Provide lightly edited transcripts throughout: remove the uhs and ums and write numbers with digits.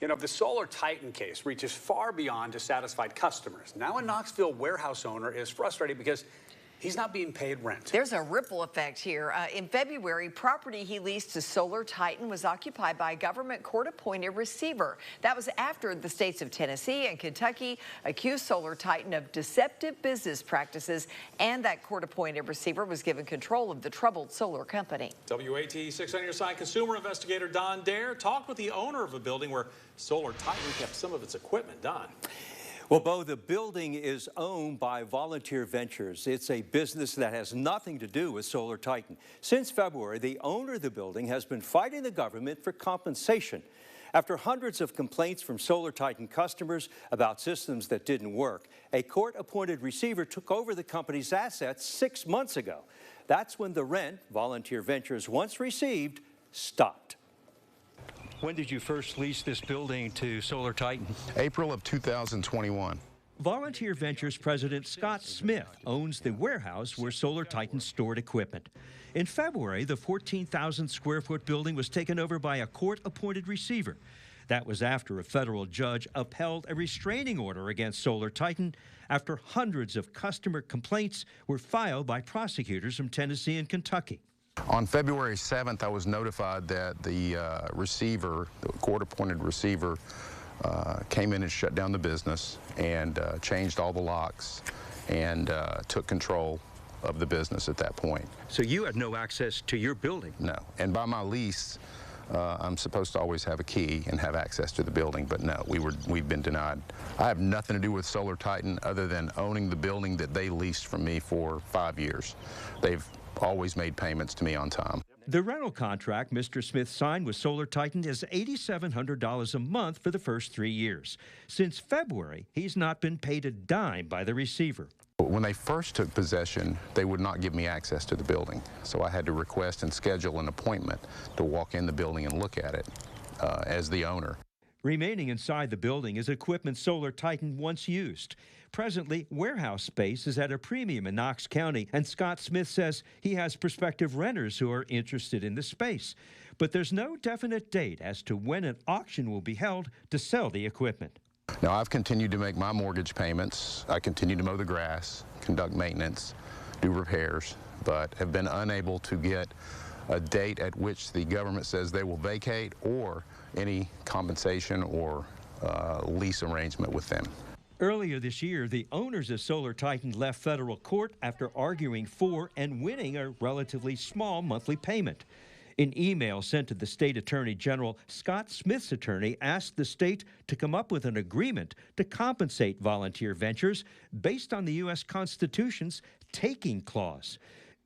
You know, the Solar Titan case reaches far beyond dissatisfied customers. Now a Knoxville warehouse owner is frustrated because he's not being paid rent. There's a ripple effect here. In February, property he leased to Solar Titan was occupied by a government court-appointed receiver. That was after the states of Tennessee and Kentucky accused Solar Titan of deceptive business practices, and that court-appointed receiver was given control of the troubled solar company. WAT 6 on your side consumer investigator Don Dare talked with the owner of a building where Solar Titan kept some of its equipment. Don. Well, Bo, the building is owned by Volunteer Ventures. It's a business that has nothing to do with Solar Titan. Since February, the owner of the building has been fighting the government for compensation. After hundreds of complaints from Solar Titan customers about systems that didn't work, a court-appointed receiver took over the company's assets 6 months ago. That's when the rent Volunteer Ventures once received stopped. When did you first lease this building to Solar Titan? April of 2021. Volunteer Ventures President Scott Smith owns the warehouse where Solar Titan stored equipment. In February, the 14,000 square foot building was taken over by a court-appointed receiver. That was after a federal judge upheld a restraining order against Solar Titan after hundreds of customer complaints were filed by prosecutors from Tennessee and Kentucky. On February 7th, I was notified that the receiver, the court-appointed receiver, came in and shut down the business and changed all the locks and took control of the business at that point. So you had no access to your building? No. And by my lease, I'm supposed to always have a key and have access to the building, but no, we've been denied. I have nothing to do with Solar Titan other than owning the building that they leased from me for 5 years. They've always made payments to me on time. The rental contract Mr. Smith signed with Solar Titan is $8,700 a month for the first 3 years. Since February, he's not been paid a dime by the receiver. When they first took possession, they would not give me access to the building, so I had to request and schedule an appointment to walk in the building and look at it as the owner. Remaining inside the building is equipment Solar Titan once used. Presently, warehouse space is at a premium in Knox County, and Scott Smith says he has prospective renters who are interested in the space. But there's no definite date as to when an auction will be held to sell the equipment. Now, I've continued to make my mortgage payments. I continue to mow the grass, conduct maintenance, do repairs, but have been unable to get a date at which the government says they will vacate or any compensation or lease arrangement with them. Earlier this year, the owners of Solar Titan left federal court after arguing for and winning a relatively small monthly payment. In email sent to the state attorney general, Scott Smith's attorney asked the state to come up with an agreement to compensate Volunteer Ventures based on the U.S. Constitution's taking clause.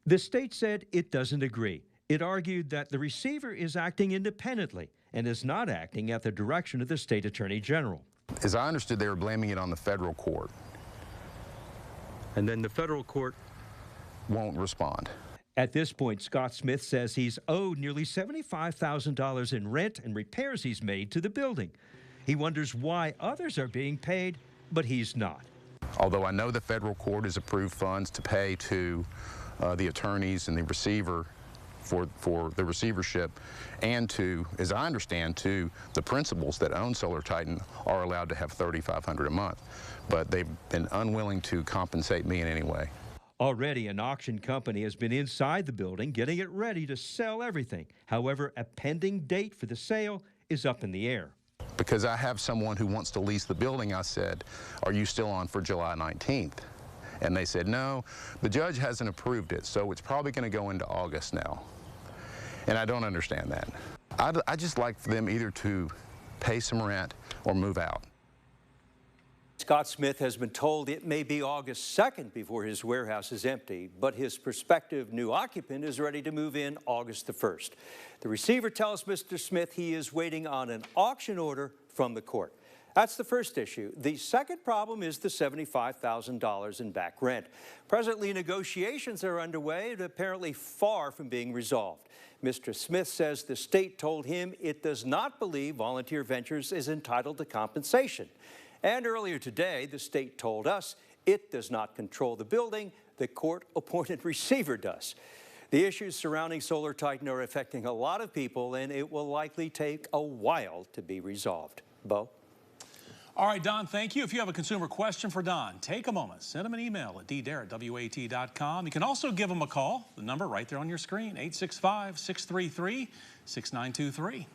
The state said it doesn't agree. It argued that the receiver is acting independently and is not acting at the direction of the state attorney general. As I understood, they were blaming it on the federal court. And then the federal court won't respond. At this point, Scott Smith says he's owed nearly $75,000 in rent and repairs he's made to the building. He wonders why others are being paid, but he's not. Although I know the federal court has approved funds to pay to the attorneys and the receiver for the receivership, and to, as I understand, to the principals that own Solar Titan are allowed to have $3,500 a month. But they've been unwilling to compensate me in any way. Already, an auction company has been inside the building getting it ready to sell everything. However, a pending date for the sale is up in the air. Because I have someone who wants to lease the building, I said, are you still on for July 19th? And they said, no, the judge hasn't approved it, so it's probably going to go into August now. And I don't understand that. I just like for them either to pay some rent or move out. Scott Smith has been told it may be August 2nd before his warehouse is empty, but his prospective new occupant is ready to move in August the 1st. The receiver tells Mr. Smith he is waiting on an auction order from the court. That's the first issue. The second problem is the $75,000 in back rent. Presently, negotiations are underway and apparently far from being resolved. Mr. Smith says the state told him it does not believe Volunteer Ventures is entitled to compensation. And earlier today, the state told us it does not control the building, the court-appointed receiver does. The issues surrounding Solar Titan are affecting a lot of people, and it will likely take a while to be resolved. Bo? All right, Don, thank you. If you have a consumer question for Don, take a moment. Send him an email at ddare@wat.com. You can also give him a call. The number right there on your screen, 865-633-6923.